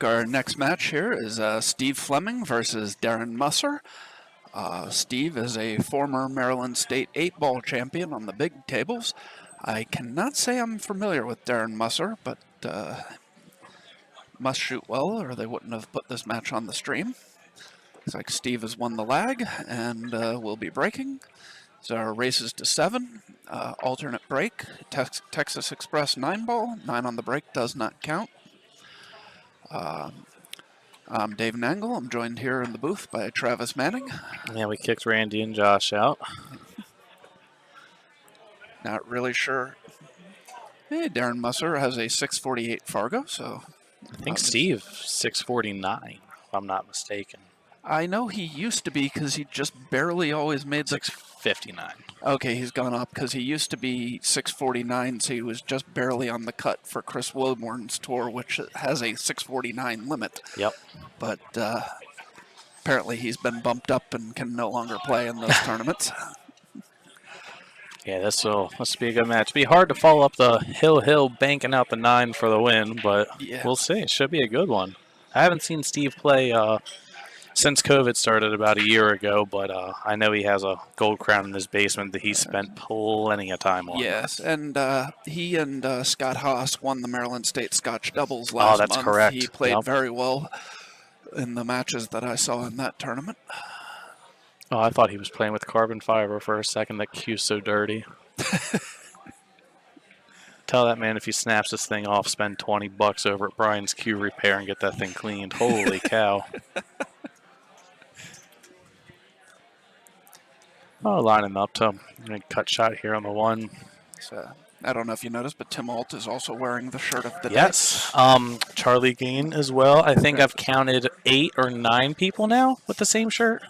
Our next match here is Steve Fleming versus Darren Musser. Steve is a former Maryland State 8-ball champion on the big tables. I cannot say I'm familiar with Darren Musser, but must shoot well or they wouldn't have put this match on the stream. Looks like Steve has won the lag and will be breaking. So our race is to 7, alternate break, Texas Express 9-ball, 9 on the break does not count. I'm Dave Nangle. I'm joined here in the booth by Travis Manning. Yeah, we kicked Randy and Josh out. Not really sure. Hey, Darren Musser has a 648 Fargo, so... I think Steve, 649, if I'm not mistaken. I know he used to be because he just barely always made the... 659. Okay, he's gone up because he used to be 649, so he was just barely on the cut for Chris Wilborn's tour, which has a 649 limit. Yep. But apparently he's been bumped up and can no longer play in those tournaments. Yeah, this will be a good match. It'll be hard to follow up the Hill banking out the 9 for the win, but yeah, we'll see. It should be a good one. I haven't seen Steve play since COVID started about a year ago, but I know he has a gold crown in his basement that he spent plenty of time on. Yes, and he and Scott Haas won the Maryland State Scotch doubles last month. Oh, that's correct. He played very well in the matches that I saw in that tournament. Oh, I thought he was playing with carbon fiber for a second. That cue's so dirty. Tell that man if he snaps this thing off, spend $20 over at Brian's Cue Repair and get that thing cleaned. Holy cow. Oh, lining up to a cut shot here on the 1. So, I don't know if you noticed, but Tim Alt is also wearing the shirt of the day. Yes. Charlie Gain as well. I think I've counted 8 or 9 people now with the same shirt.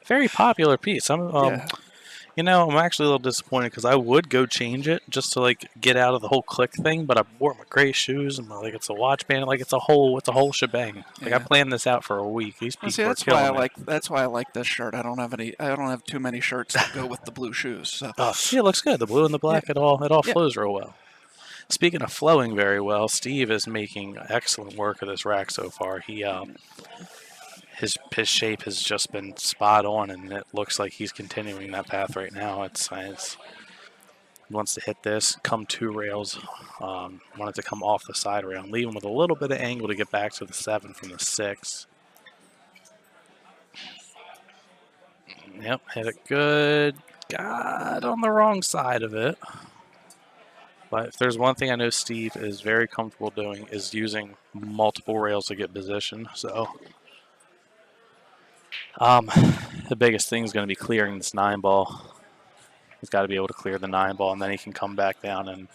Very popular piece. You know, I'm actually a little disappointed because I would go change it just to like get out of the whole click thing, but I wore my gray shoes and like it's a watch band, like it's a whole shebang. Like I planned this out for a week. These people are killing it. That's why I like this shirt. I don't have too many shirts that go with the blue shoes. So. Yeah, it looks good. The blue and the black, it all flows real well. Speaking of flowing very well, Steve is making excellent work of this rack so far. He his shape has just been spot on, and it looks like he's continuing that path right now. He wants to hit this, come 2 rails, wanted to come off the side rail, and leave him with a little bit of angle to get back to the 7 from the 6. Yep, hit it good. Got on the wrong side of it. But if there's one thing I know Steve is very comfortable doing is using multiple rails to get position. So the biggest thing is going to be clearing this 9-ball. He's got to be able to clear the 9-ball, and then he can come back down and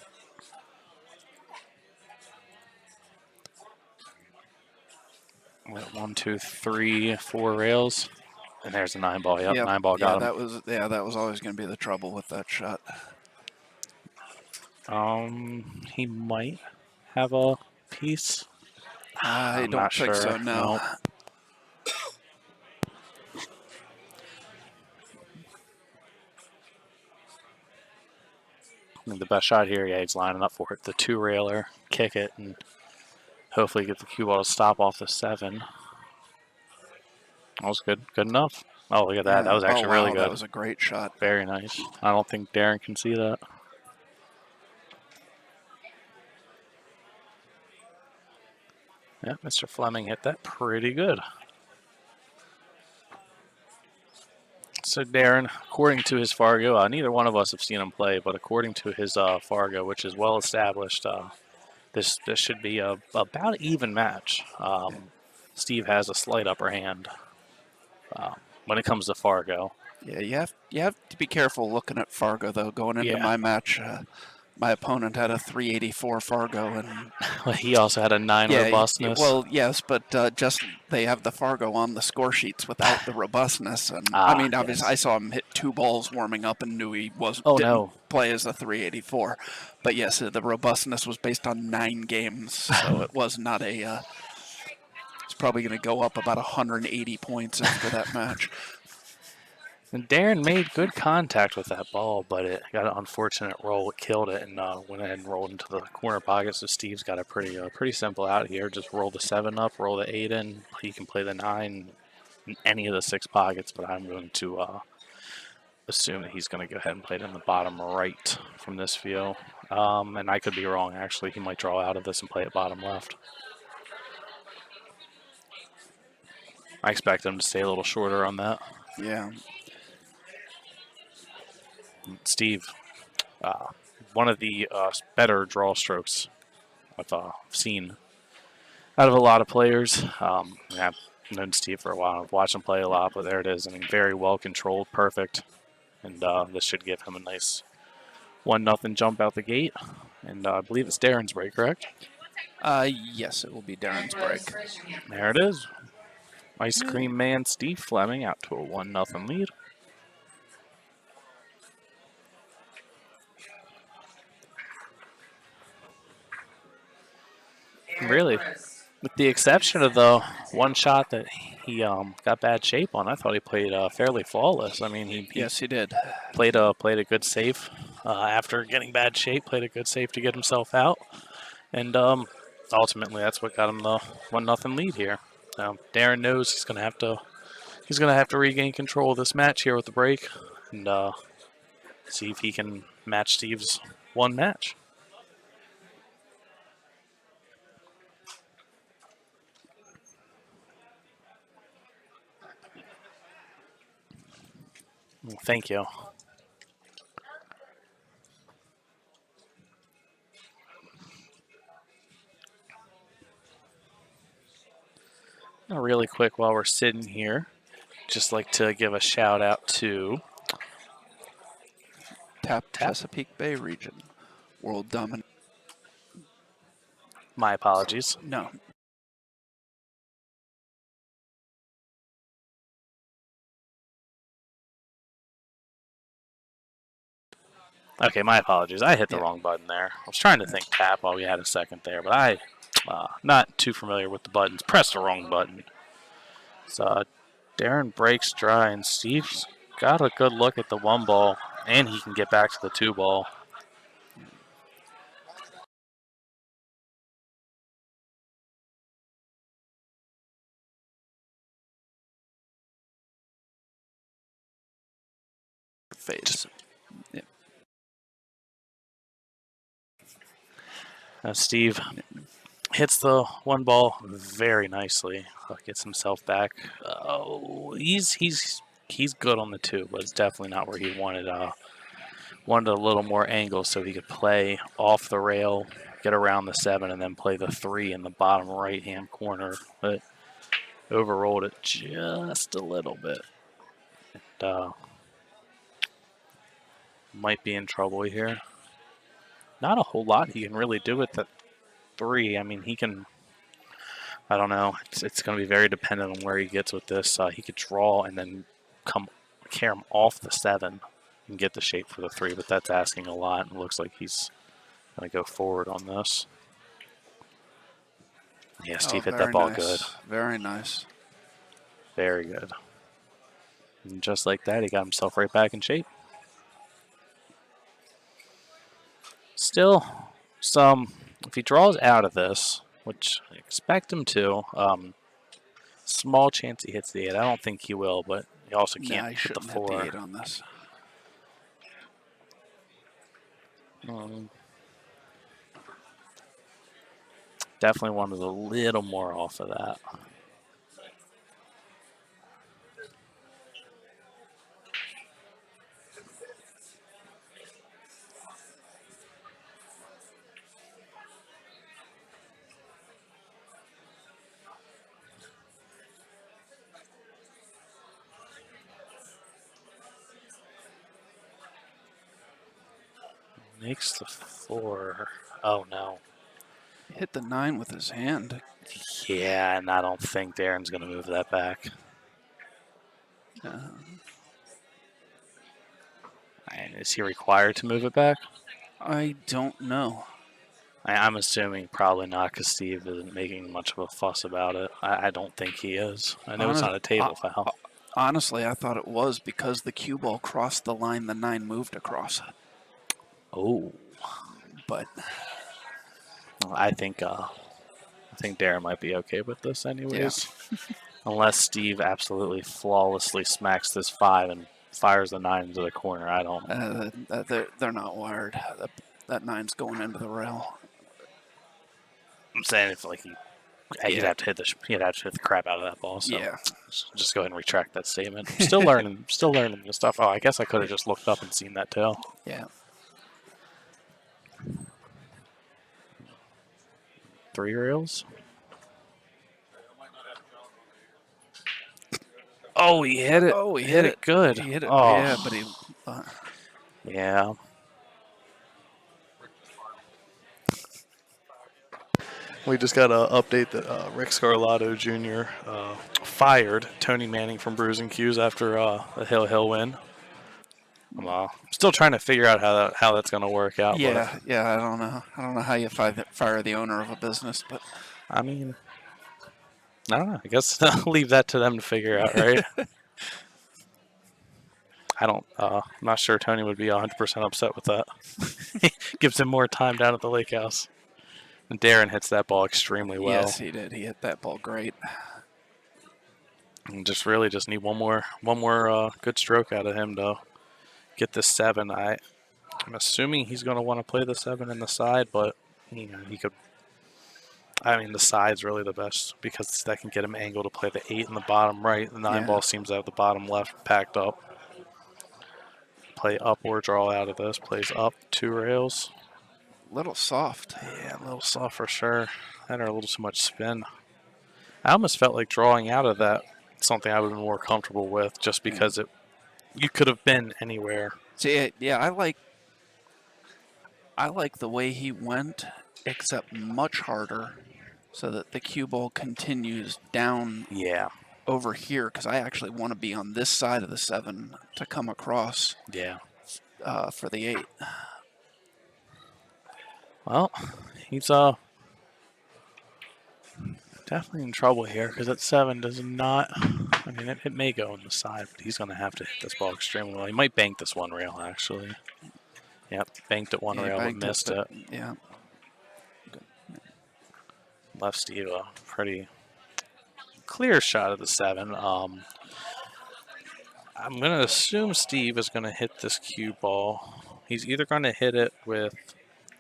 one, 2, 3, 4 rails, and there's the 9-ball. Yep, 9-ball got him. That was always going to be the trouble with that shot. He might have a piece. I don't think so. No. Nope. I think the best shot here, yeah, he's lining up for it. The 2-railer, kick it, and hopefully get the cue ball to stop off the 7. That was good. Good enough. Oh, look at that. That was actually really good. That was a great shot. Very nice. I don't think Darren can see that. Yeah, Mr. Fleming hit that pretty good. So Darren, according to his Fargo, neither one of us have seen him play, but according to his Fargo, which is well established, this should be about an even match. Steve has a slight upper hand when it comes to Fargo. Yeah, you have to be careful looking at Fargo though. Going into my match, my opponent had a 384 Fargo, and well, he also had a 9 robustness. Well, yes, but just they have the Fargo on the score sheets without the robustness. And I mean, obviously, I saw him hit 2 balls warming up and knew he didn't play as a 384. But yes, the robustness was based on 9 games, so it was not a. It's probably going to go up about 180 points after that match. And Darren made good contact with that ball, but it got an unfortunate roll. It killed it and went ahead and rolled into the corner pocket. So Steve's got a pretty simple out here. Just roll the 7 up, roll the 8 in. He can play the 9 in any of the 6 pockets, but I'm going to assume that he's going to go ahead and play it in the bottom right from this view. And I could be wrong, actually. He might draw out of this and play it bottom left. I expect him to stay a little shorter on that. Yeah. Steve, one of the better draw strokes I've seen out of a lot of players. I've known Steve for a while. I've watched him play a lot, but there it is. I mean, very well controlled, perfect. And this should give him a nice 1-0 jump out the gate. And I believe it's Darren's break, correct? Yes, it will be Darren's break. There it is. Ice Cream Man Steve Fleming out to a 1-0 lead. Really, with the exception of the one shot that he got bad shape on, I thought he played fairly flawless. I mean, yes, he did. Played a good save after getting bad shape. Played a good save to get himself out, and ultimately that's what got him the 1-0 lead here. Darren knows he's gonna have to regain control of this match here with the break, and see if he can match Steve's one match. Thank you. Now, really quick while we're sitting here, just like to give a shout out to Tap Chesapeake Bay region, world dominant. My apologies. No. Okay, my apologies. I hit the wrong button there. I was trying to think tap while we had a second there, but I, not too familiar with the buttons. Pressed the wrong button. So Darren breaks dry, and Steve's got a good look at the 1 ball, and he can get back to the 2 ball. Face. Yeah. Steve hits the 1 ball very nicely. Gets himself back. Oh, he's good on the 2, but it's definitely not where he wanted. Wanted a little more angle so he could play off the rail, get around the 7, and then play the 3 in the bottom right-hand corner. But overrolled it just a little bit. And, might be in trouble here. Not a whole lot he can really do with the 3. I mean, he can, I don't know. It's going to be very dependent on where he gets with this. He could draw and then carry him off the 7 and get the shape for the 3, but that's asking a lot. It looks like he's going to go forward on this. Yeah, Steve hit that ball good. Very nice. Very good. And just like that, he got himself right back in shape. Still, if he draws out of this, which I expect him to, small chance he hits the 8. I don't think he will, but he also can't hit the 4. Hit the 8 on this. Definitely wanted a little more off of that. Makes the 4. Oh, no. Hit the 9 with his hand. Yeah, and I don't think Darren's going to move that back. And is he required to move it back? I don't know. I'm assuming probably not, because Steve isn't making much of a fuss about it. I don't think he is. I know it's not a table foul. Honestly, I thought it was because the cue ball crossed the line the 9 moved across. Oh. But I think Darren might be okay with this anyways. Yeah. Unless Steve absolutely flawlessly smacks this 5 and fires the 9 into the corner. I don't. They're not wired. That 9's going into the rail. I'm saying if like he'd have to hit the crap out of that ball. So Yeah. just go ahead and retract that statement. Still learning the stuff. Oh, I guess I could have just looked up and seen that too. Yeah. 3 rails. Oh, he hit it. Oh, he hit it good. He hit it. Oh. Yeah, but he. Yeah. We just got an update that Rick Scarlato Jr. Fired Tony Manning from Bruising Cues after a Hill win. I'm still trying to figure out how that's going to work out. Yeah, I don't know. I don't know how you fire the owner of a business, but I mean, I don't know. I guess I'll leave that to them to figure out, right? I'm not sure Tony would be 100% upset with that. Gives him more time down at the lake house. And Darren hits that ball extremely well. Yes, he did. He hit that ball great. And just need one more good stroke out of him to get this 7. I'm assuming he's going to want to play the 7 in the side, but he could. I mean, the side's really the best because that can get him angled to play the 8 in the bottom right. The 9 ball seems to have the bottom left packed up. Play up or draw out of this. Plays up 2 rails. Little soft. Yeah, a little soft for sure. Had her a little too much spin. I almost felt like drawing out of that something I would have been more comfortable with, just because you could have been anywhere. See, yeah, I like the way he went, except much harder, so that the cue ball continues down. Yeah. Over here, because I actually want to be on this side of the 7 to come across. Yeah. For the 8. Well, he's definitely in trouble here because that 7 does not. I mean, it may go on the side, but he's going to have to hit this ball extremely well. He might bank this 1 rail actually. Yep, banked at 1 rail but missed it. Yeah. Left Steve a pretty clear shot of the 7. I'm going to assume Steve is going to hit this cue ball. He's either going to hit it with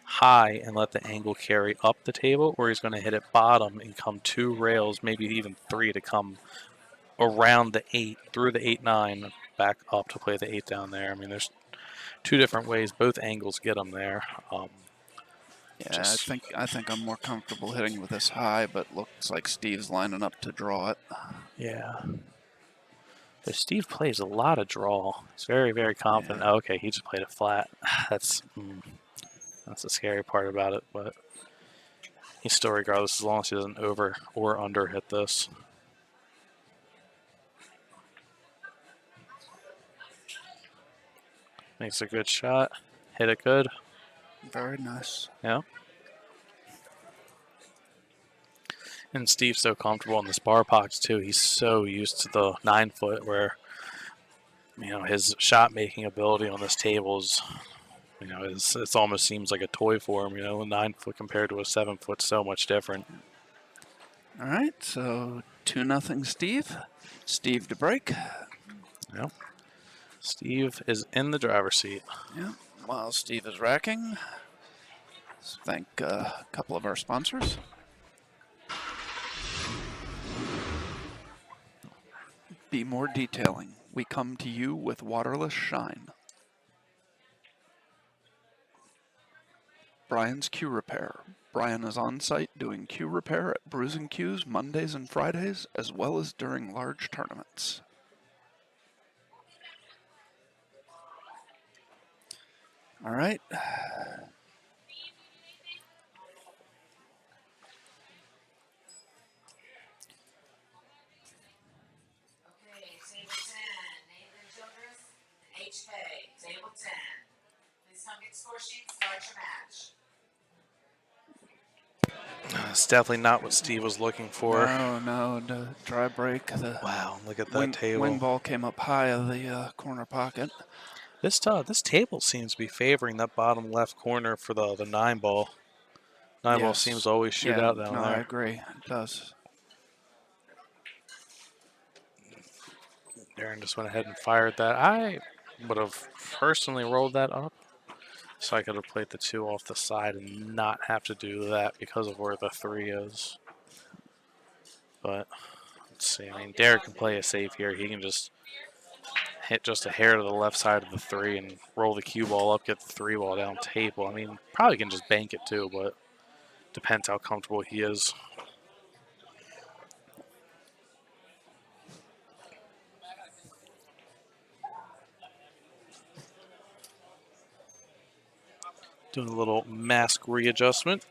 high and let the angle carry up the table, or he's going to hit it bottom and come 2 rails, maybe even 3, to come around the 8, through the 8-9, back up to play the 8 down there. I mean, there's 2 different ways. Both angles get him there. Yeah, I think I'm more comfortable hitting with this high, but looks like Steve's lining up to draw it. Yeah. But Steve plays a lot of draw. He's very, very confident. Yeah. Oh, okay, he just played it flat. That's the scary part about it, but he's still regardless as long as he doesn't over or under hit this. Makes a good shot. Hit it good. Very nice. Yeah. And Steve's so comfortable in the bar pockets too. He's so used to the 9-foot where, his shot making ability on this table is, it almost seems like a toy for him. A 9-foot compared to a 7-foot, so much different. All right, so 2-0 Steve. Steve to break. Yep. Steve is in the driver's seat. Yeah. While Steve is racking, let's thank a couple of our sponsors. Be More Detailing. We come to you with waterless shine. Brian's Cue Repair. Brian is on site doing cue repair at Bruising Cues Mondays and Fridays, as well as during large tournaments. All right. Table 10. Please come get score sheets, start your match. It's definitely not what Steve was looking for. No, the dry break. Wow, look at that table. Wing ball came up high of the corner pocket. This table seems to be favoring that bottom left corner for the 9 ball. 9 ball seems to always shoot out down there. I agree. It does. Darren just went ahead and fired that. I would have personally rolled that up so I could have played the 2 off the side and not have to do that because of where the 3 is. But let's see. I mean, Darren can play it safe here. He can just hit just a hair to the left side of the 3 and roll the cue ball up, get the 3 ball down table. I mean, probably can just bank it too, but depends how comfortable he is. Doing a little mask readjustment.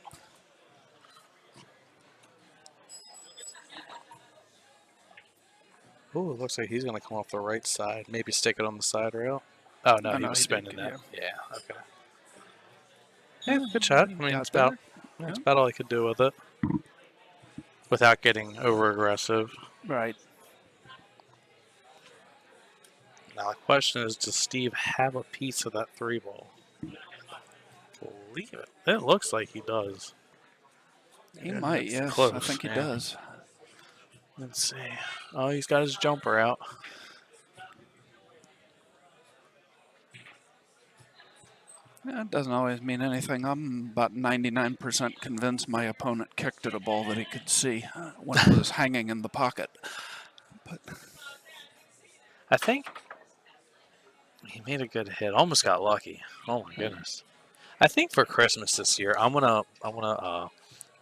Oh, it looks like he's going to come off the right side. Maybe stick it on the side rail. Oh, no, he was spinning that. Yeah, okay. Yeah, good shot. I mean, it's about all I could do with it without getting over-aggressive. Right. Now, the question is, does Steve have a piece of that 3 ball? Believe it. It looks like he does. He might, yes. Close. I think he does. Let's see. Oh, he's got his jumper out. Yeah, it doesn't always mean anything. I'm about 99% convinced my opponent kicked at a ball that he could see when it was hanging in the pocket. But I think he made a good hit. Almost got lucky. Oh my goodness. I think for Christmas this year, I'm gonna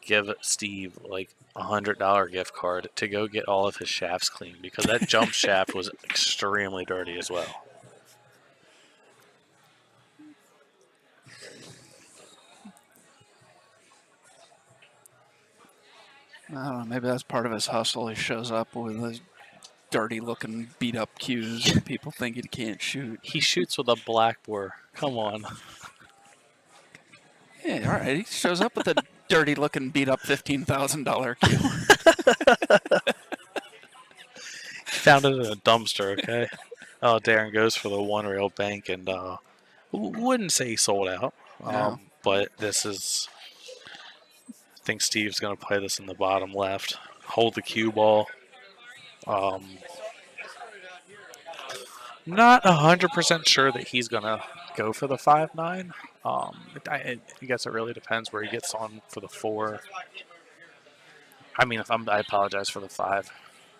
give Steve like $100 gift card to go get all of his shafts cleaned because that jump shaft was extremely dirty as well. I don't know, maybe that's part of his hustle. He shows up with his dirty-looking, beat-up cues, and people think he can't shoot. He shoots with a black bore. Come on. Yeah, all right. He shows up with a dirty-looking, beat-up $15,000 cue. Found it in a dumpster, okay? Oh, Darren goes for the 1 rail bank, and wouldn't say he sold out. No. But this is... I think Steve's going to play this in the bottom left. Hold the cue ball. Not 100% sure that he's going to go for the 5-9. I guess it really depends where he gets on for the 4. I mean, I apologize for the 5.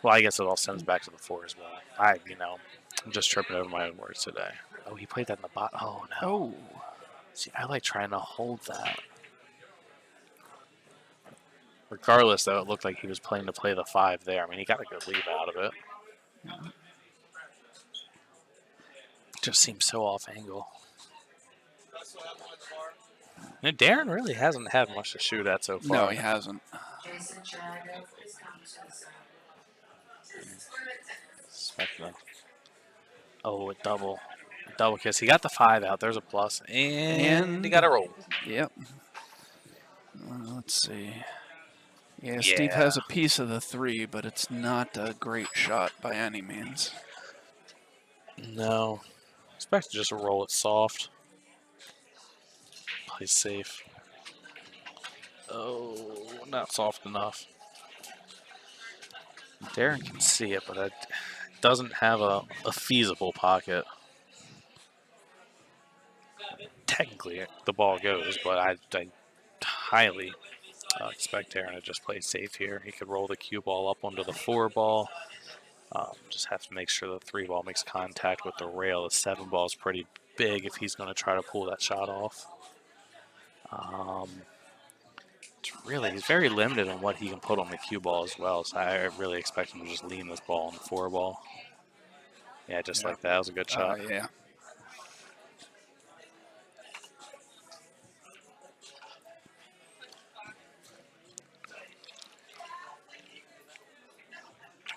Well, I guess it all stems back to the 4 as well. I'm just tripping over my own words today. Oh, he played that in the bottom. Oh, no. Oh. See, I like trying to hold that. Regardless, though, it looked like he was playing to play the 5 there. I mean, he got a good lead out of it. Just seems so off angle. And Darren really hasn't had much to shoot at so far. No, he hasn't. Oh, a double kiss. He got the 5 out. There's a plus, and he got a roll. Yep. Let's see. Yeah, Steve has a piece of the 3, but it's not a great shot by any means. No. Expect to just roll it soft. Play safe. Oh, not soft enough. Darren can see it, but it doesn't have a feasible pocket. Technically, the ball goes, but I highly expect Darren to just play safe here. He could roll the cue ball up onto the 4 ball. Just have to make sure the 3 ball makes contact with the rail. The 7 ball is pretty big if he's going to try to pull that shot off. He's very limited on what he can put on the cue ball as well. So I really expect him to just lean this ball on the 4 ball. Yeah, just like that. That was a good shot. Yeah.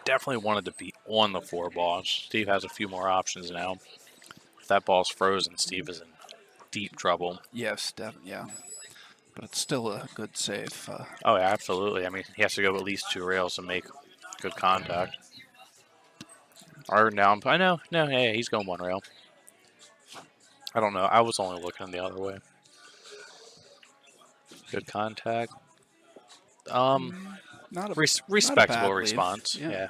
Definitely wanted to be on the 4 ball. Steve has a few more options now. If that ball's frozen, Steve is in deep trouble. Yes, definitely. Yeah. But it's still a good save. Oh, yeah, absolutely. I mean, he has to go at least 2 rails to make good contact. Or now, I know. No, hey, he's going 1 rail. I don't know. I was only looking the other way. Good contact. Not a Respectable bad response. leave. Yeah.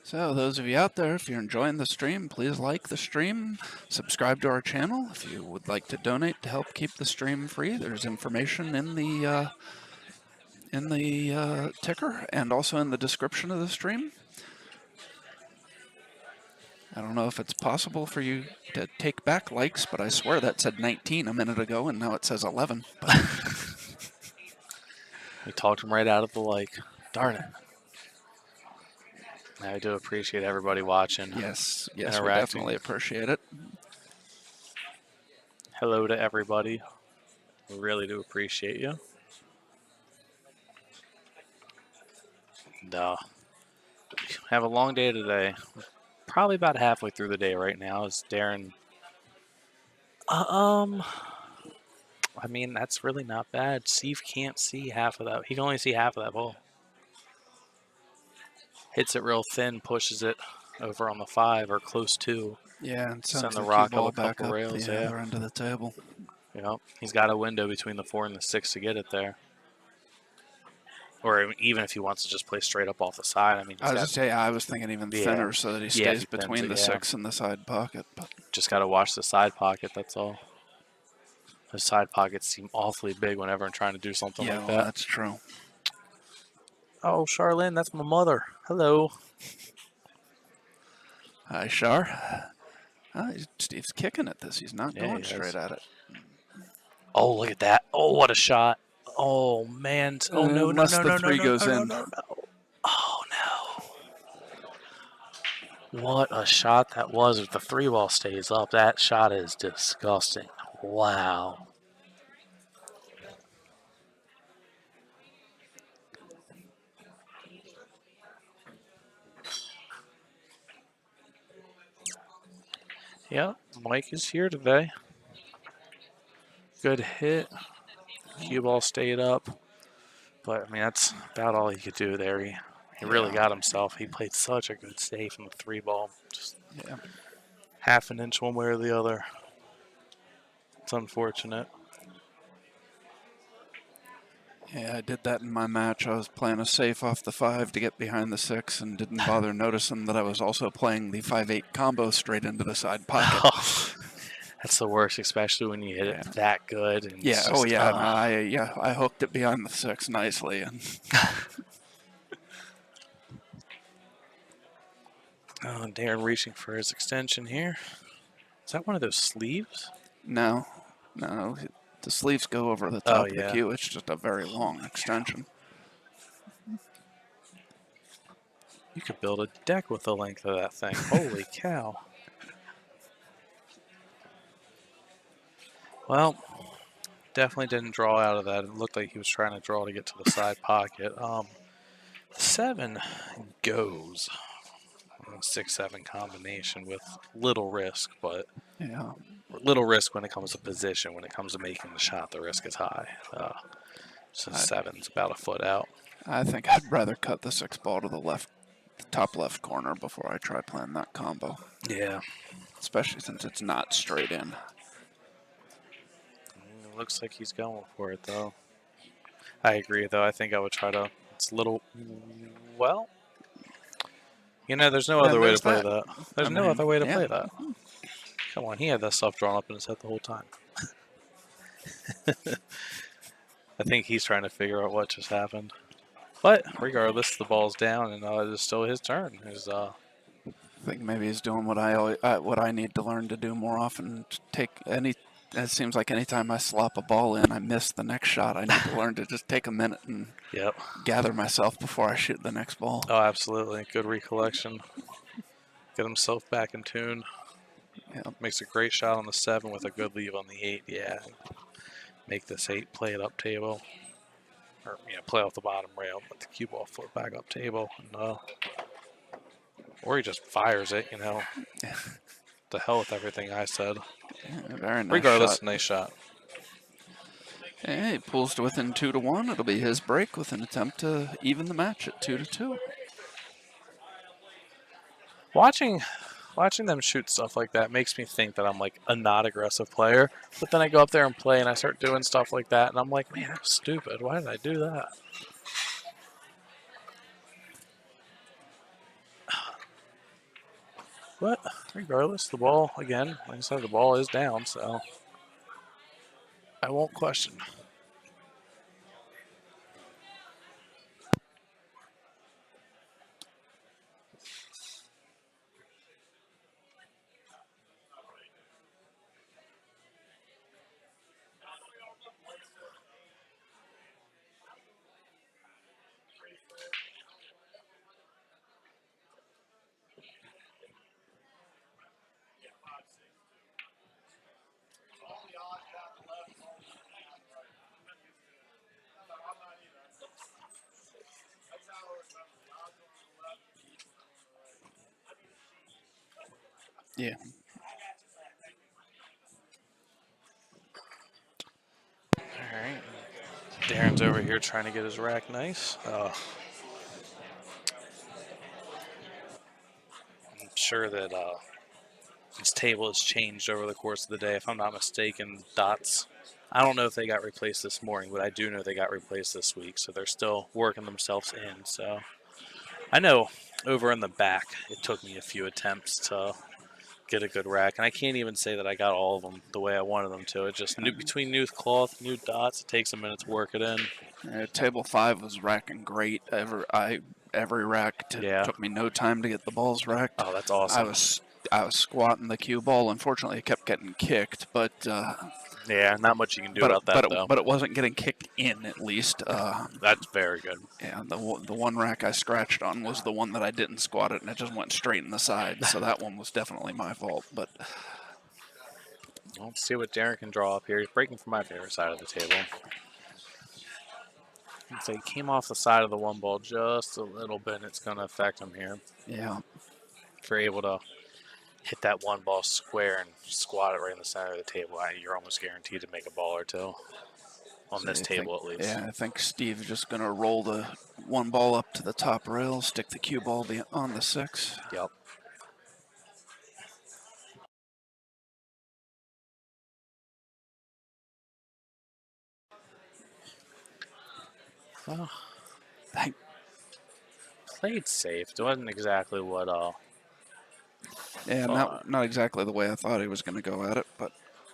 So those of you out there, if you're enjoying the stream, please like the stream, subscribe to our channel. If you would like to donate to help keep the stream free, there's information in the ticker and also in the description of the stream. I don't know if it's possible for you to take back likes, but I swear that said 19 a minute ago, and now it says 11. We talked him right out of the like. Darn it. I do appreciate everybody watching. Yes, we definitely appreciate it. Hello to everybody. We really do appreciate you. And, have a long day today. Probably about halfway through the day right now. Is Darren? I mean, that's really not bad. Steve can't see half of that. He can only see half of that ball. Hits it real thin, pushes it over on the 5 or close to. Yeah, and sends the the rock cue ball up a back couple up rails. the other end of the table. Yep, he's got a window between the 4 and the 6 to get it there. Or even if he wants to just play straight up off the side. I mean, I was thinking even thinner so that he stays between the 6 and the side pocket. But just got to watch the side pocket, that's all. The side pockets seem awfully big whenever I'm trying to do something like that. Yeah, that's true. Oh, Charlene, that's my mother. Hello. Hi, Char. Steve's kicking at this. He's not going straight at it. Oh, look at that. Oh, what a shot. Oh, man. Oh, no, unless the 3 goes in. Oh, no. What a shot that was. If the 3 ball stays up, that shot is disgusting. Wow. Yep, Mike is here today. Good hit. Cue ball stayed up. But, I mean, that's about all he could do there. He really got himself. He played such a good save from the 3 ball. Just half an inch one way or the other. It's unfortunate. Yeah, I did that in my match. I was playing a safe off the 5 to get behind the 6 and didn't bother noticing that I was also playing the 5-8 combo straight into the side pocket. That's the worst, especially when you hit it that good. And I hooked it behind the 6 nicely. And Darren reaching for his extension here. Is that one of those sleeves? No. The sleeves go over the top of the cue. It's just a very long extension. You could build a deck with the length of that thing. Holy cow. Well, definitely didn't draw out of that. It looked like he was trying to draw to get to the side pocket. 7 goes. 6-7 combination with little risk, but little risk when it comes to position. When it comes to making the shot, the risk is high. So 7's about a foot out. I think I'd rather cut the 6 ball to the top left corner before I try playing that combo. Yeah. Especially since it's not straight in. It looks like he's going for it, though. I agree, though. I think I would try to... It's a little... Well... there's no other way to play that. There's no other way to play that. Come on, he had that stuff drawn up in his head the whole time. I think he's trying to figure out what just happened. But regardless, the ball's down, and it's still his turn. I think maybe he's doing what I need to learn to do more often. It seems like anytime I slop a ball in, I miss the next shot. I need to learn to just take a minute and gather myself before I shoot the next ball. Oh, absolutely. Good recollection. Get himself back in tune. Makes a great shot on the 7 with a good leave on the 8. Yeah. Make this 8 play it up table. Or, play off the bottom rail. Let the cue ball float back up table. And, or he just fires it, The hell with everything I said. Yeah, very nice Regardless, shot. nice shot. Hey, he pulls to within 2-1. It'll be his break with an attempt to even the match at 2-2. Watching them shoot stuff like that makes me think that I'm like a not aggressive player. But then I go up there and play and I start doing stuff like that and I'm like, man, that's stupid. Why did I do that? But regardless, the ball, again, like I said, the ball is down, so I won't question. Yeah. All right. Darren's over here trying to get his rack nice. I'm sure that this table has changed over the course of the day. If I'm not mistaken, dots. I don't know if they got replaced this morning, but I do know they got replaced this week. So they're still working themselves in. So I know over in the back, it took me a few attempts to get a good rack. And I can't even say that I got all of them the way I wanted them to. It just, between new cloth, new dots, it takes a minute to work it in. Table 5 was racking great. Every rack took me no time to get the balls racked. Oh, that's awesome. I was squatting the cue ball. Unfortunately, it kept getting kicked, but yeah, not much you can do about that though. But it wasn't getting kicked in, at least. That's very good. Yeah, the one rack I scratched on was the one that I didn't squat it, and it just went straight in the side. So that one was definitely my fault. But let's see what Darren can draw up here. He's breaking from my favorite side of the table. So he came off the side of the one ball just a little bit, and it's going to affect him here. Yeah. If you're able to hit that one ball square and squat it right in the center of the table, you're almost guaranteed to make a ball or two. On this table, at least. Yeah, I think Steve's just going to roll the one ball up to the top rail, stick the cue ball on the 6. Yep. Well, I played safe. It wasn't exactly what yeah, not exactly the way I thought he was going to go at it, but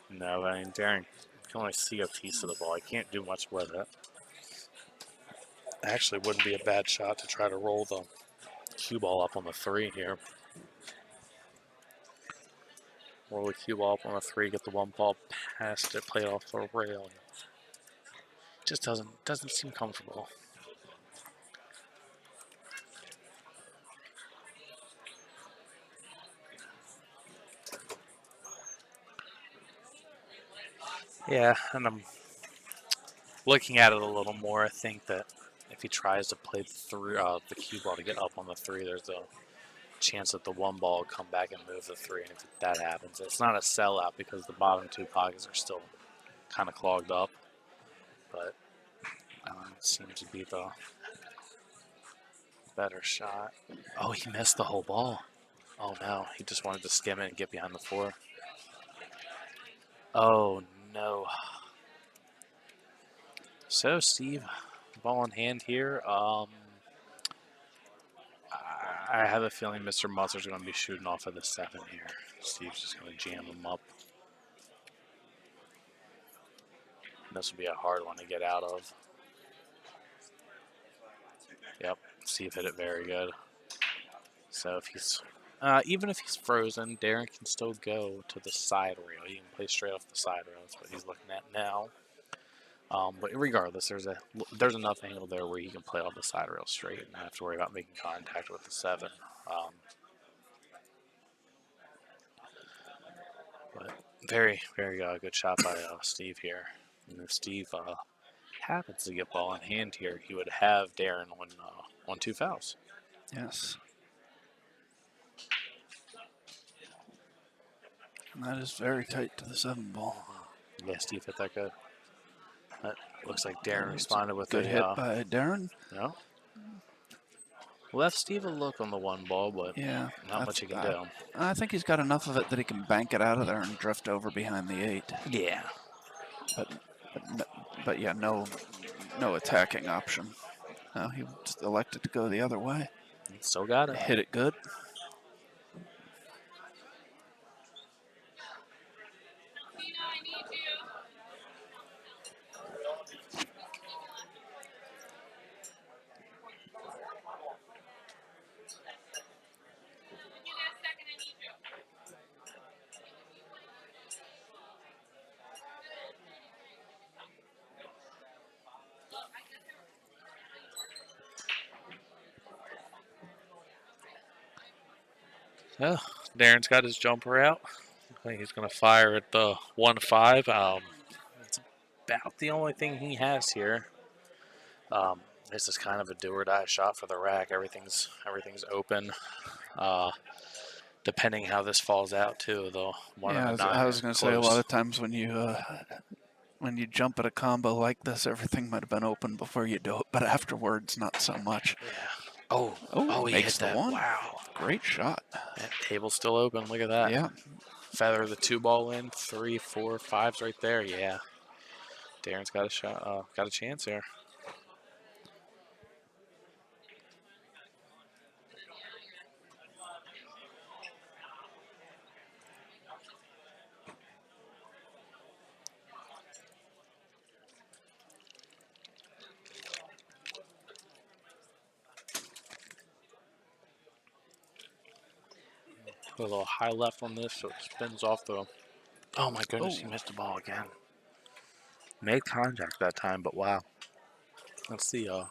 no, I mean Darren can only see a piece of the ball. I can't do much with it. Actually, wouldn't be a bad shot to try to roll the cue ball up on the 3 here. Roll the cue ball up on the 3, get the one ball past it, play it off the rail. Just doesn't seem comfortable. Yeah, and I'm looking at it a little more. I think that if he tries to play through the cue ball to get up on the 3, there's a chance that the one ball will come back and move the 3. And if that happens, it's not a sellout because the bottom 2 pockets are still kind of clogged up. But it seems to be the better shot. Oh, he missed the whole ball. Oh no, he just wanted to skim it and get behind the 4. Oh no. So Steve, ball in hand here. I have a feeling Mr. Musser's going to be shooting off of the 7 here. Steve's just going to jam him up. This will be a hard one to get out of. Yep, Steve hit it very good. So if he's, even if he's frozen, Darren can still go to the side rail. He can play straight off the side rail. That's what he's looking at now. But regardless, there's enough angle there where he can play off the side rail straight and not have to worry about making contact with the 7. But very, very good shot by Steve here. And if Steve happens to get ball in hand here, he would have Darren on 2 fouls. Yes. And that is very tight to the 7 ball. Yeah, Steve hit that good. That looks like Darren responded with good a hit by Darren. Yeah. Left Steve a look on the one ball, but yeah, not much he can do. I think he's got enough of it that he can bank it out of there and drift over behind the 8. Yeah. But yeah, no attacking option. No, he just elected to go the other way. Still got it. Hit it good. Yeah, Darren's got his jumper out. I think he's going to fire at the 1-5. It's about the only thing he has here. This is kind of a do or die shot for the rack. Everything's open. Depending how this falls out too, though. I was going to say a lot of times when you jump at a combo like this, everything might have been open before you do it, but afterwards, not so much. Yeah. Oh, he makes hit the that. 1. Wow. Great shot. That table's still open. Look at that. Yeah. Feather the 2 ball in. 3, 4, 5's right there. Yeah. Darren's got a shot. Got a chance here. A little high left on this, so it spins off the. Oh my goodness, he missed the ball again. Made contact that time, but wow. That's the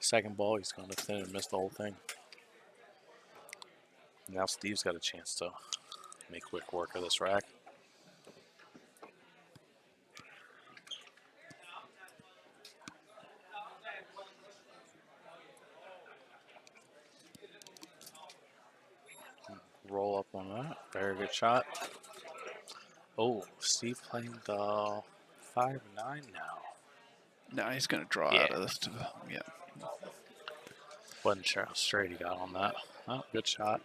second ball he's going to thin and miss the whole thing. Now Steve's got a chance to make quick work of this rack. Roll up on that. Very good shot. Oh, Steve playing the 5-9 now. No, he's going to draw out of this. Yeah. Wasn't sure how straight he got on that. Oh, good shot.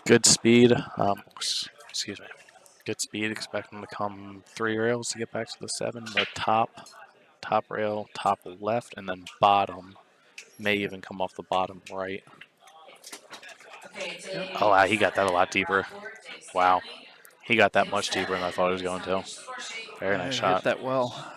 Good speed. Excuse me. Good speed. Expect him to come 3 rails to get back to the 7. The top rail, top left, and then bottom. May even come off the bottom right. Oh, wow, he got that a lot deeper. Wow. He got that much deeper than I thought he was going to. Very nice shot. Hit that well.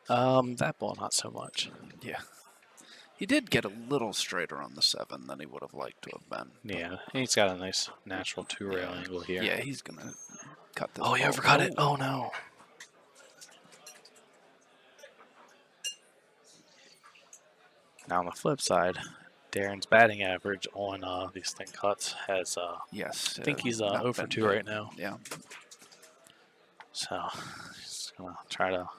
That ball, not so much. Yeah. He did get a little straighter on the 7 than he would have liked to have been. Yeah, he's got a nice natural 2-rail angle here. Yeah, he's going to cut this. Oh, he overcut it. Oh, no. Now on the flip side, Darren's batting average on these thin cuts has, yes, I think he's 0 for 2 right now. Yeah. So he's going to try to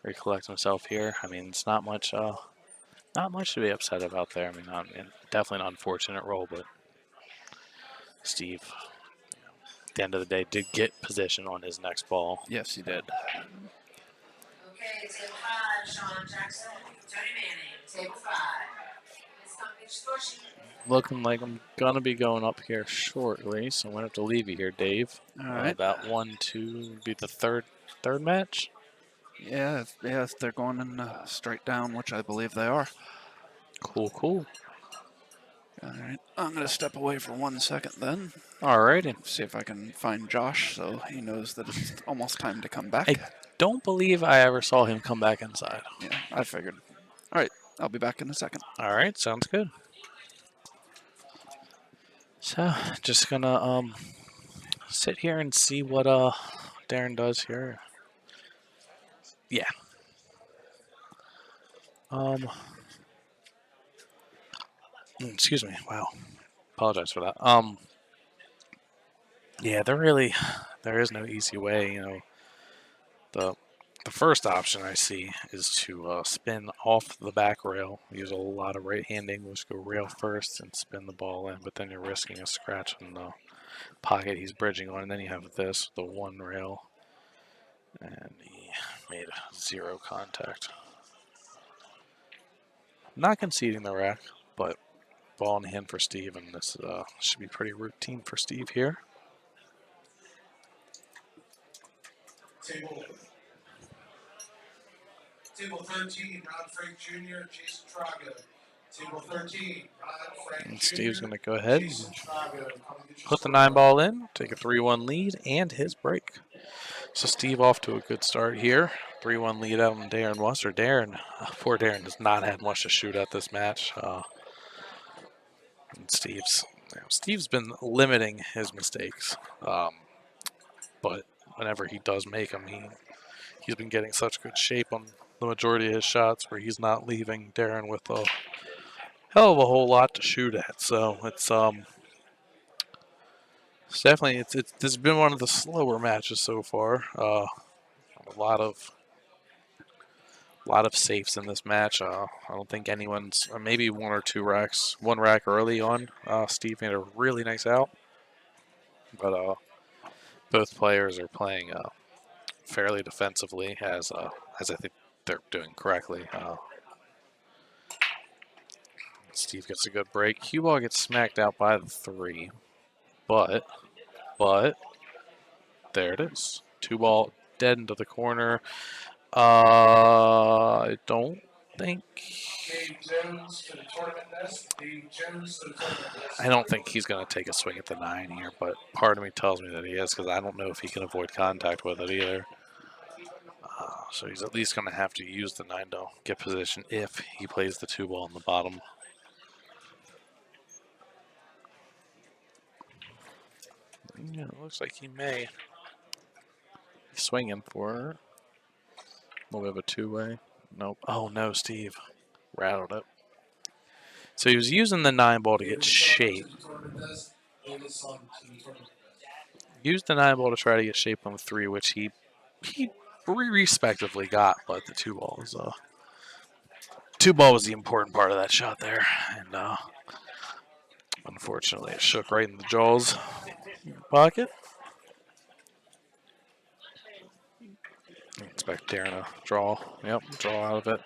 recollect himself here. I mean, it's not much to be upset about there. I mean, definitely an unfortunate roll, but Steve, at the end of the day, did get position on his next ball. Yes, he did. Okay, table 5, Sean Jackson, Tony Manning, table 5. Looking like I'm gonna be going up here shortly, so I'm gonna have to leave you here, Dave. All right. About 1-2 would be the third match. Yeah, if they're going in straight down, which I believe they are. Cool. All right, I'm gonna step away for 1 second then. All righty. See if I can find Josh, so he knows that it's almost time to come back. I don't believe I ever saw him come back inside. Yeah, I figured. All right, I'll be back in a second. All right, sounds good. So, just gonna sit here and see what Darren does here. Yeah. Excuse me. Wow. Apologize for that. Yeah, they're really there is no easy way. You know, the first option I see is to spin off the back rail, use a lot of right-hand English, go rail first and spin the ball in, but then you're risking a scratch in the pocket he's bridging on, and then you have this, the one rail, and he made 0 contact. Not conceding the rack, but ball in hand for Steve, and this should be pretty routine for Steve here. Table 13, Rod Frank Jr., Jason Trago. Table 13, Rod Frank And Jr., Steve's going to go ahead and Jason Trago. put the 9-ball in, take a 3-1 lead, and his break. So Steve off to a good start here. 3-1 lead out on Darren Musser. Poor Darren does not have much to shoot at this match. And Steve's been limiting his mistakes, but whenever he does make them, he's been getting such good shape on the majority of his shots where he's not leaving Darren with a hell of a whole lot to shoot at. So it's definitely this has been one of the slower matches so far. A lot of safes in this match. I don't think anyone's maybe one rack early on. Steve made a really nice out, but both players are playing fairly defensively as I think they're doing correctly. Steve gets a good break. Cue ball gets smacked out by the 3, but there it is. 2-ball dead into the corner. I don't think he's going to take a swing at the 9 here, but part of me tells me that he is, because I don't know if he can avoid contact with it either. So he's at least going to have to use the 9 to get position if he plays the 2-ball in the bottom. Yeah, it looks like he may be swinging for a little bit of a 2-way. Nope. Oh no, Steve rattled it. So he was using the 9-ball to get shape. Used the 9-ball to try to get shape on the 3, which he respectively got, but the 2-ball was 2-ball was the important part of that shot there, and unfortunately it shook right in the jaws pocket. Expect Darren to draw. Yep, draw out of it.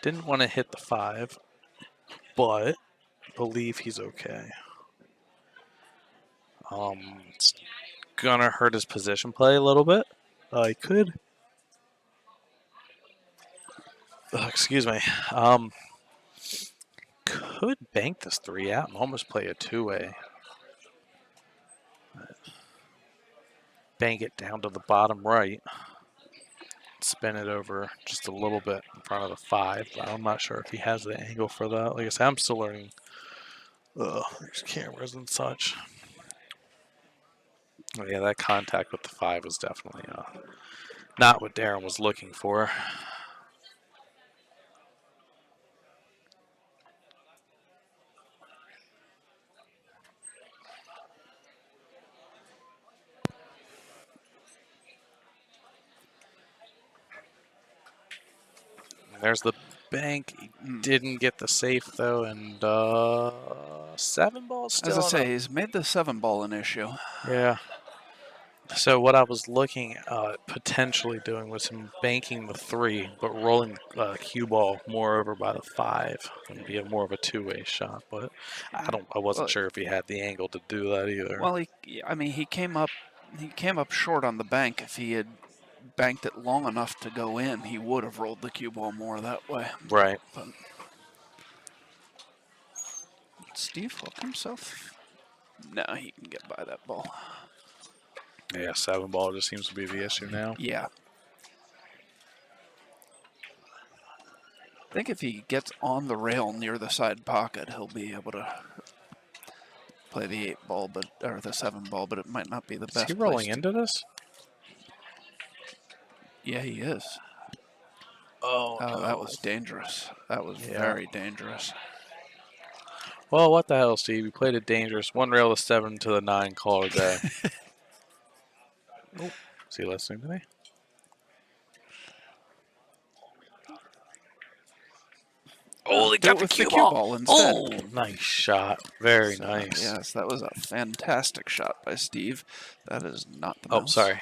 Didn't want to hit the 5, but believe he's okay. It's gonna hurt his position play a little bit. He could. Excuse me. Could bank this 3 out and almost play a 2-way. Bank it down to the bottom right. Spin it over just a little bit in front of the 5. But I'm not sure if he has the angle for that. Like I said, I'm still learning these cameras and such. Oh, yeah, that contact with the 5 was definitely not what Darren was looking for. There's the bank. He didn't get the safe, though, and 7-ball still. As I say, he's made the 7-ball an issue. Yeah. So what I was looking at potentially doing was him banking the 3, but rolling cue ball more over by the 5 and be more of a 2-way shot. But I wasn't sure if he had the angle to do that either. Well, he came up short on the bank. If he had banked it long enough to go in, he would have rolled the cue ball more that way. Right. But Steve hooked himself? No, he can get by that ball. Yeah, 7-ball just seems to be the issue now. Yeah. I think if he gets on the rail near the side pocket, he'll be able to play the 8-ball, or the 7-ball, but it might not be the best. Is he rolling into this? Yeah, he is. Oh, no. That was dangerous. That was very dangerous. Well, what the hell, Steve? You played it dangerous. 1 rail to 7 to the 9, call it a day. Oh, is he listening to me? Oh, they Do got it the with the cue cue ball. ball instead. Oh, nice shot. Very So, nice. yes, that was a fantastic shot by Steve. That is not the Oh, mouse. sorry.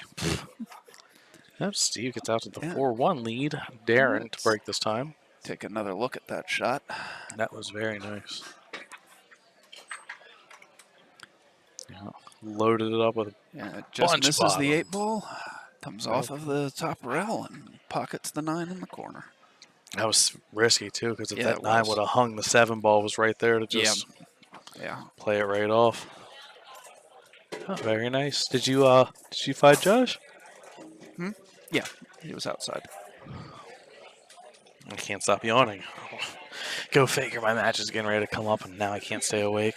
Yep, Steve gets out to the 4-1 lead. Darren to break this time. Take another look at that shot. That was very nice. Yeah, loaded it up with a Yeah, it just bunch of misses the bottom. 8-ball. Comes off of the top rail and pockets the 9 in the corner. That was risky, too, because if Yeah, that it 9 was. would have hung, the 7 ball was right there to just play it right off. Oh, very nice. Did you find Josh? Yeah, he was outside. I can't stop yawning. Go figure, my match is getting ready to come up, and now I can't stay awake.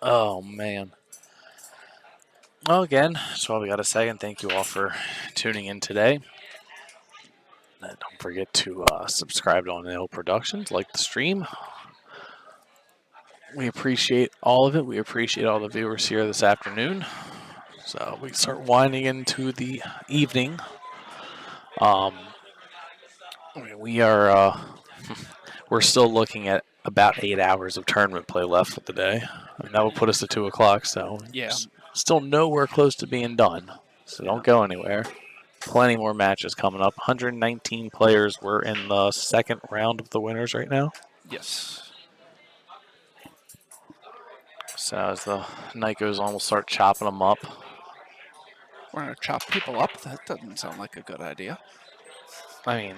Oh, man. Well, again, that's all we got to say, and thank you all for tuning in today. And don't forget to subscribe to On the Hill Productions, like the stream. We appreciate all of it. We appreciate all the viewers here this afternoon. So we start winding into the evening. We are we're still looking at about 8 hours of tournament play left for the day. And that will put us to 2 o'clock. So still nowhere close to being done. So don't go anywhere. Plenty more matches coming up. 119 players. We're in the second round of the winners right now. Yes. So as the night goes on, we'll start chopping them up. We're going to chop people up? That doesn't sound like a good idea. I mean,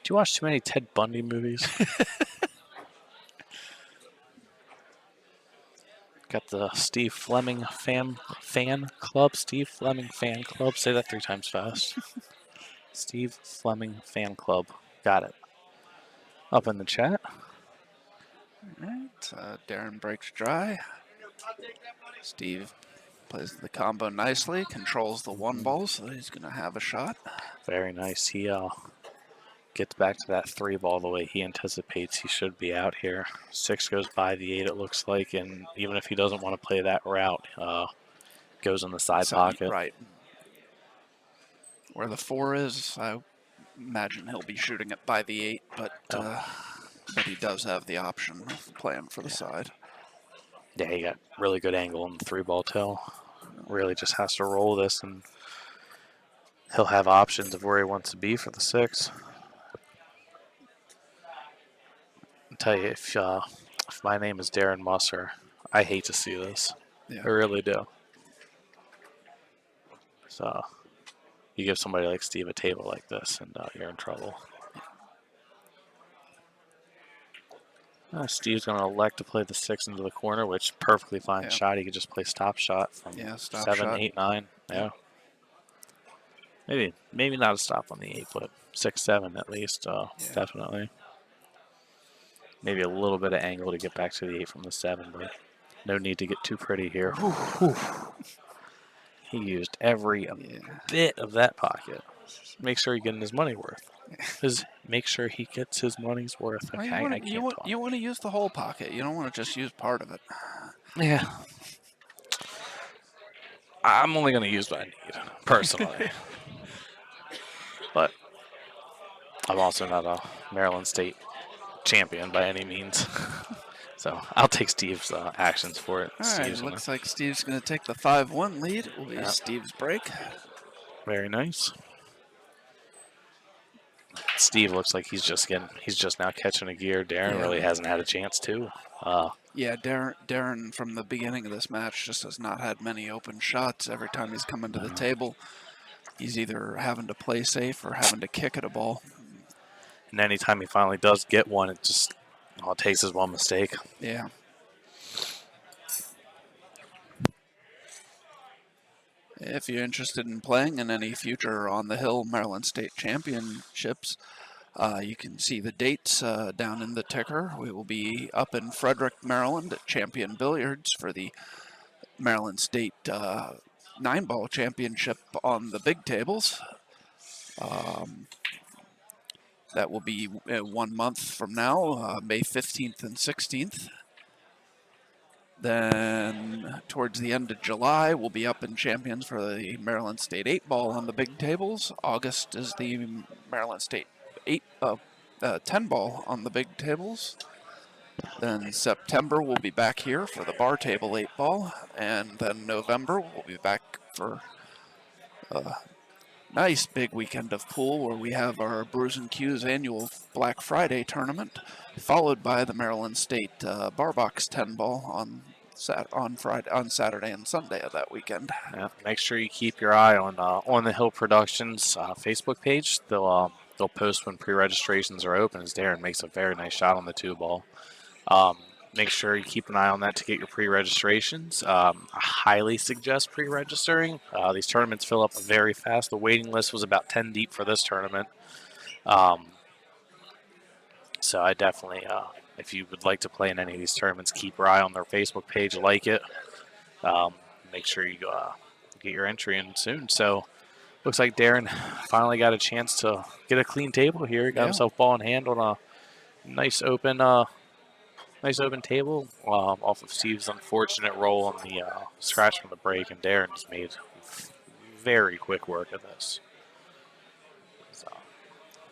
do you watch too many Ted Bundy movies? Got the Steve Fleming fan club. Steve Fleming fan club. Say that 3 times fast. Steve Fleming fan club. Got it. Up in the chat. All right. Darren breaks dry. Steve plays the combo nicely. Controls the 1 ball, so he's going to have a shot. Very nice. He gets back to that 3 ball the way he anticipates he should be out here. 6 goes by the 8, it looks like, and even if he doesn't want to play that route, goes in the side pocket. Right. Where the 4 is, I imagine he'll be shooting it by the 8, but he does have the option of playing for the side. Yeah, he got really good angle on the 3 ball tail. Really just has to roll this, and he'll have options of where he wants to be for the 6. I'll tell you, if my name is Darren Musser, I hate to see this. Yeah. I really do. So you give somebody like Steve a table like this, and you're in trouble. Steve's going to elect to play the 6 into the corner, which perfectly fine shot. He could just play stop shot from 7, 8, 9. Yeah. Maybe not a stop on the 8, but 6, 7 at least. Definitely. Maybe a little bit of angle to get back to the 8 from the 7, but no need to get too pretty here. He used every bit of that pocket. Make sure he's getting his money worth. Make sure he gets his money's worth. Okay, well, you want to use the whole pocket. You don't want to just use part of it. Yeah. I'm only going to use what I need, personally. But I'm also not a Maryland State champion by any means. So I'll take Steve's actions for it. All right, looks like Steve's going to take the 5-1 lead. It will be Steve's break. Very nice. Steve looks like he's just now catching a gear. Darren really hasn't had a chance to. Darren from the beginning of this match just has not had many open shots. Every time he's coming to the table, he's either having to play safe or having to kick at a ball. And anytime he finally does get one, it just all it takes is one mistake. Yeah. If you're interested in playing in any future On the Hill Maryland State Championships, you can see the dates down in the ticker. We will be up in Frederick, Maryland at Champion Billiards for the Maryland State 9-ball championship on the big tables. That will be 1 month from now, May 15th and 16th. Then towards the end of July, we'll be up in champions for the Maryland State 8-ball on the big tables. August is the Maryland State 10-ball on the big tables. Then September, we'll be back here for the bar table 8-ball. And then November, we'll be back for a nice big weekend of pool where we have our Brews and Q's annual Black Friday tournament, followed by the Maryland State Bar Box 10-ball on Saturday and Sunday of that weekend. Yeah, make sure you keep your eye on the Hill Productions Facebook page. They'll post when pre-registrations are open, as Darren makes a very nice shot on the 2-ball. Make sure you keep an eye on that to get your pre-registrations. I highly suggest pre-registering. These tournaments fill up very fast. The waiting list was about 10 deep for this tournament. So I definitely, if you would like to play in any of these tournaments, keep your eye on their Facebook page, like it. Make sure you get your entry in soon. So looks like Darren finally got a chance to get a clean table here. He got himself ball in hand on a nice open table off of Steve's unfortunate roll on the scratch from the break, and Darren just made very quick work of this. So,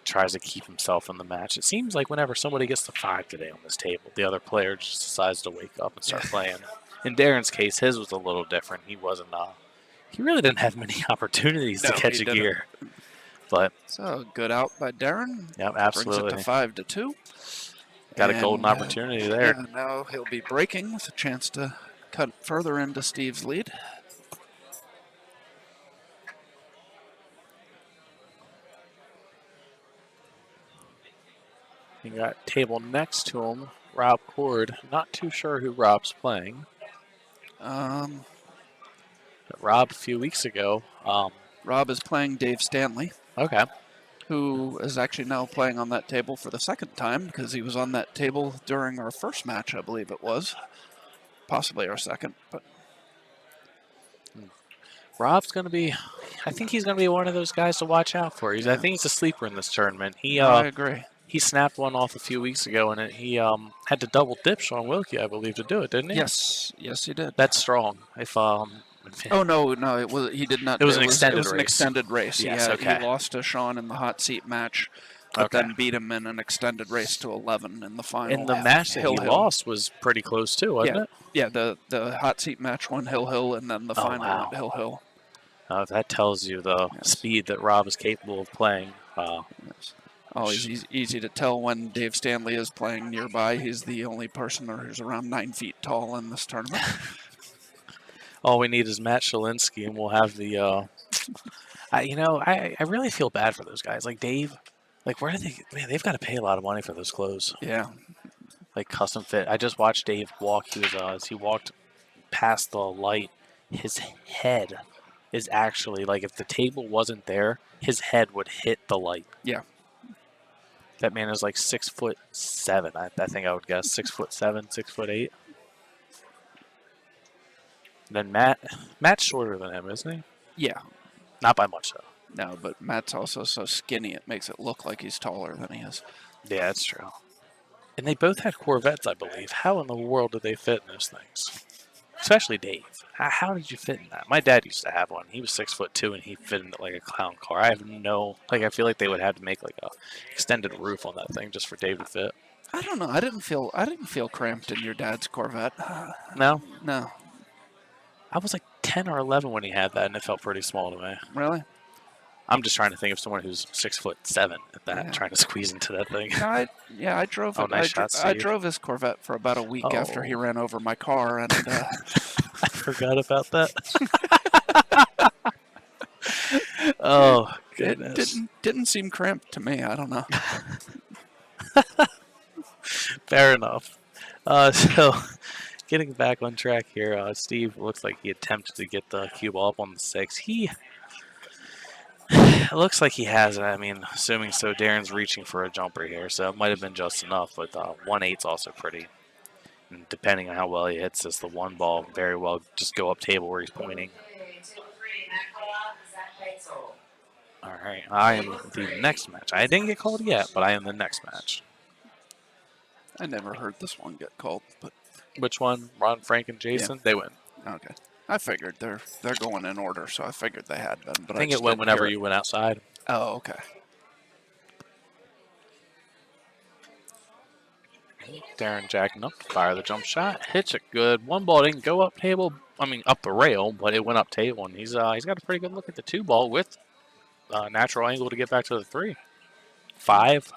tries to keep himself in the match. It seems like whenever somebody gets to 5 today on this table, the other player just decides to wake up and start playing. In Darren's case, his was a little different. He wasn't. He really didn't have many opportunities to catch a gear. But so good out by Darren. Yep, absolutely. Brings it to 5-2. Got a golden opportunity there. Yeah, now he'll be breaking with a chance to cut further into Steve's lead. You got table next to him, Rob Cord. Not too sure who Rob's playing. Rob a few weeks ago. Rob is playing Dave Stanley. Okay. Who is actually now playing on that table for the second time, because he was on that table during our first match, I believe it was. Possibly our second. But Rob's going to be, I think he's going to be one of those guys to watch out for. I think he's a sleeper in this tournament. I agree. He snapped one off a few weeks ago, and he had to double dip Sean Wilkie, I believe, to do it, didn't he? Yes, he did. That's strong. Oh no, it was. He did not. It was an extended race. It was an extended race. Yes, He lost to Sean in the hot seat match, but then beat him in an extended race to 11 in the final. And the match that he lost was pretty close too, wasn't it? Yeah, the hot seat match won Hill, and then the final went Hill. That tells you the speed that Rob is capable of playing. Always easy to tell when Dave Stanley is playing nearby. He's the only person who's around 9 feet tall in this tournament. All we need is Matt Shalinsky, and we'll have the. I really feel bad for those guys. Like Dave, where do they? Man, they've got to pay a lot of money for those clothes. Yeah. Like custom fit. I just watched Dave walk. He was as he walked past the light, his head is actually if the table wasn't there, his head would hit the light. Yeah. That man is 6'7". I think I would guess 6'7", 6'8". Then Matt's shorter than him, isn't he? Yeah. Not by much, though. No, but Matt's also so skinny it makes it look like he's taller than he is. Yeah, that's true. And they both had Corvettes, I believe. How in the world did they fit in those things? Especially Dave. How did you fit in that? My dad used to have one. He was 6'2", and he fit into a clown car. I have no I feel like they would have to make a extended roof on that thing just for Dave to fit. I don't know. I didn't feel cramped in your dad's Corvette. No. I was 10 or 11 when he had that, and it felt pretty small to me. Really? I'm just trying to think of someone who's 6'7" at that, trying to squeeze into that thing. I drove. Nice shot, I drove his Corvette for about a week after he ran over my car, and I forgot about that. Oh goodness! It didn't seem cramped to me. I don't know. Fair enough. So. Getting back on track here, Steve looks like he attempted to get the cue ball up on the 6. It looks like he has it. I mean, assuming so, Darren's reaching for a jumper here, so it might have been just enough, but 1-8's also pretty. And depending on how well he hits this, the 1 ball very well just go up table where he's pointing. All right, I am the next match. I didn't get called yet, but I am the next match. I never heard this one get called, but Which one? Ron, Frank, and Jason? Yeah. They win. Okay. I figured they're going in order, so I figured they had been. But I think it went whenever you went outside. Oh, okay. Darren jacking up to fire the jump shot. Hits it good. One ball didn't go up table. I mean, up the rail, but it went up table. And he's got a pretty good look at the 2 ball with natural angle to get back to the 3. 5.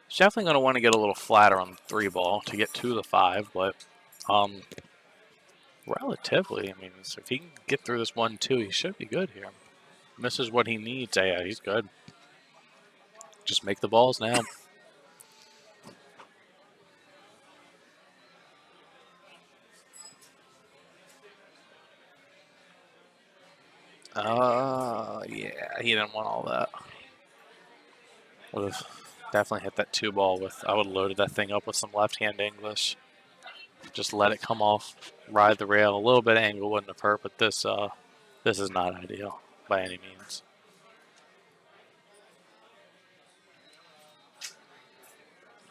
He's definitely going to want to get a little flatter on the 3 ball to get to the 5, but relatively, I mean, if he can get through this 1-2, he should be good here. Misses what he needs. Yeah, he's good. Just make the balls now. Yeah, he didn't want all that. Would have definitely hit that 2 ball with, I would have loaded that thing up with some left-hand English. Just let it come off, ride the rail. A little bit of angle wouldn't have hurt, but this is not ideal by any means.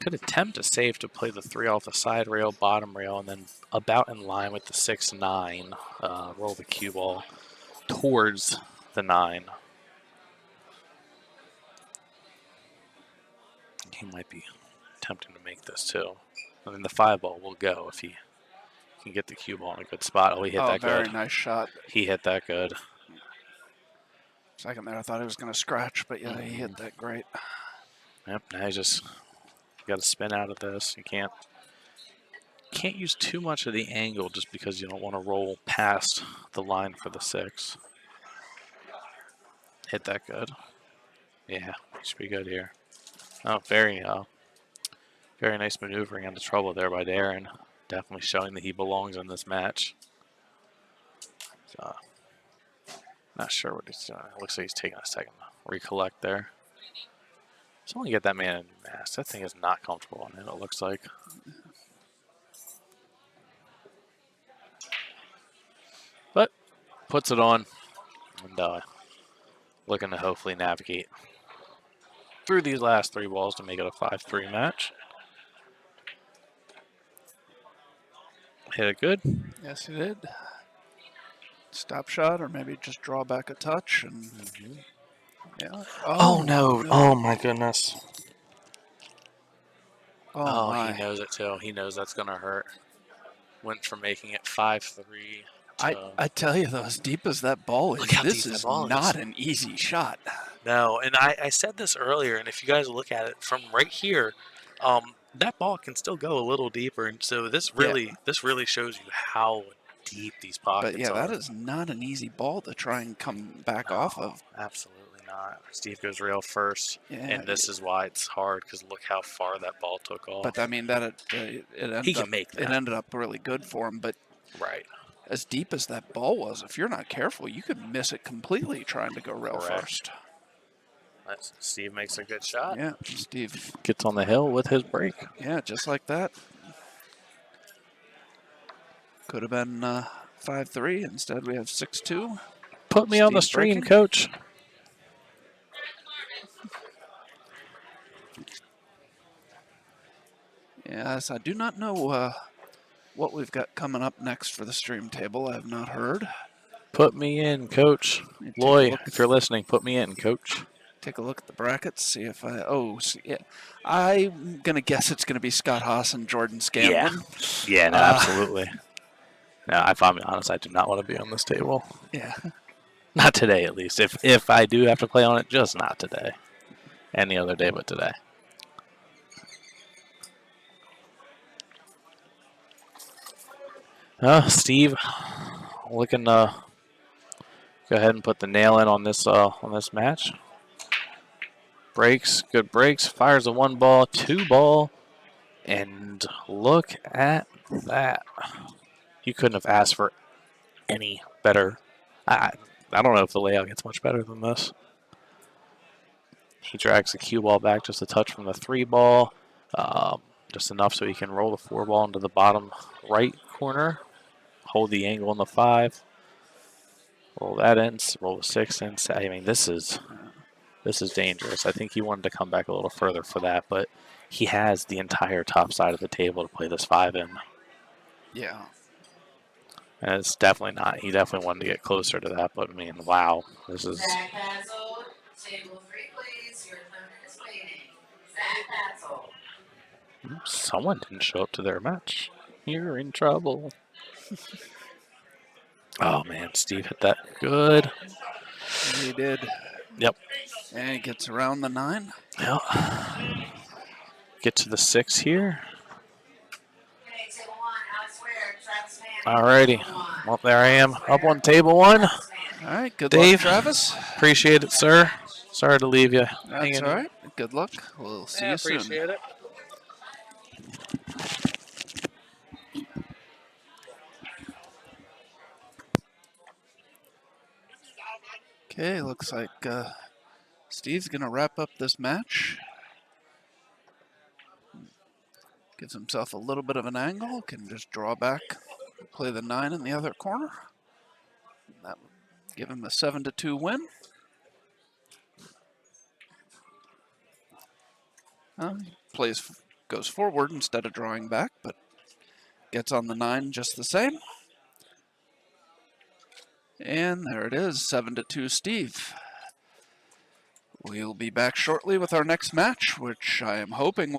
Could attempt a save to play the 3 off the side rail, bottom rail, and then about in line with the 6-9. Roll the cue ball towards the 9. He might be attempting to make this too. And then the 5 ball will go if he can get the cue ball in a good spot. Oh, he hit that good. Very nice shot. He hit that good. Second there, I thought he was going to scratch, but yeah, he hit that great. Yep, now you got to spin out of this. You can't use too much of the angle just because you don't want to roll past the line for the 6. Hit that good. Yeah, should be good here. Oh, very nice maneuvering into trouble there by Darren. Definitely showing that he belongs in this match. So, not sure what he's doing. It looks like he's taking a second to recollect there. Just only get that man in mask. That thing is not comfortable on him, it looks like. But puts it on and looking to hopefully navigate through these last 3 balls to make it a 5-3 match. Hit it good. Yes, he did. Stop shot, or maybe just draw back a touch. And yeah. Oh no! Oh my goodness! Oh, he knows it too. He knows that's gonna hurt. Went from making it 5-3. I tell you though, as deep as that ball is, this is not an easy shot. No, and I said this earlier, and if you guys look at it from right here, that ball can still go a little deeper, and so this really shows you how deep these pockets are. But yeah, that is not an easy ball to try and come back off of. Absolutely not. Steve goes rail first, and this is why it's hard, because look how far that ball took off. But I mean, it ended up really good for him. But right, as deep as that ball was, if you're not careful, you could miss it completely trying to go rail first. Steve makes a good shot. Yeah, Steve gets on the hill with his break. Yeah, just like that. Could have been 5-3. Instead, we have 6-2. Put me on the stream, breaking. Coach. Yes, I do not know what we've got coming up next for the stream table. I have not heard. Put me in, Coach. Loy, if you're listening, put me in, Coach. Take a look at the brackets, see if I'm going to guess it's going to be Scott Haas and Jordan Scanlon. Yeah, no, absolutely. No, if I'm honest, I do not want to be on this table. Yeah. Not today, at least. If I do have to play on it, just not today. Any other day but today. Steve, looking to go ahead and put the nail in on this match. Breaks, good breaks, fires a 1 ball, 2 ball, and look at that. You couldn't have asked for any better. I don't know if the layout gets much better than this. He drags the cue ball back just a touch from the 3 ball, just enough so he can roll the 4 ball into the bottom right corner, hold the angle on the 5, roll that in, roll the 6 in. I mean, this is dangerous. I think he wanted to come back a little further for that, but he has the entire top side of the table to play this 5 in. Yeah. And it's definitely not. He definitely wanted to get closer to that, but I mean, wow, this is. Zach Patzel, table 3, please. Your opponent is waiting. Zach Patzel. Someone didn't show up to their match. You're in trouble. Oh man, Steve hit that good. He did. Yep. And he gets around the 9. Yep. Get to the 6 here. Okay, table 1, Alex Ware, Travis Manning. Alrighty. Well, there I am, up on table 1. All right, good Dave, luck, Travis. Appreciate it, sir. Sorry to leave you. That's all right. Good luck. We'll see you soon. Appreciate it. Okay, looks like Steve's going to wrap up this match. Gives himself a little bit of an angle, can just draw back, play the 9 in the other corner. That would give him a 7-2 win. Goes forward instead of drawing back, but gets on the 9 just the same. And there it is, 7-2 Steve. We'll be back shortly with our next match, which I am hoping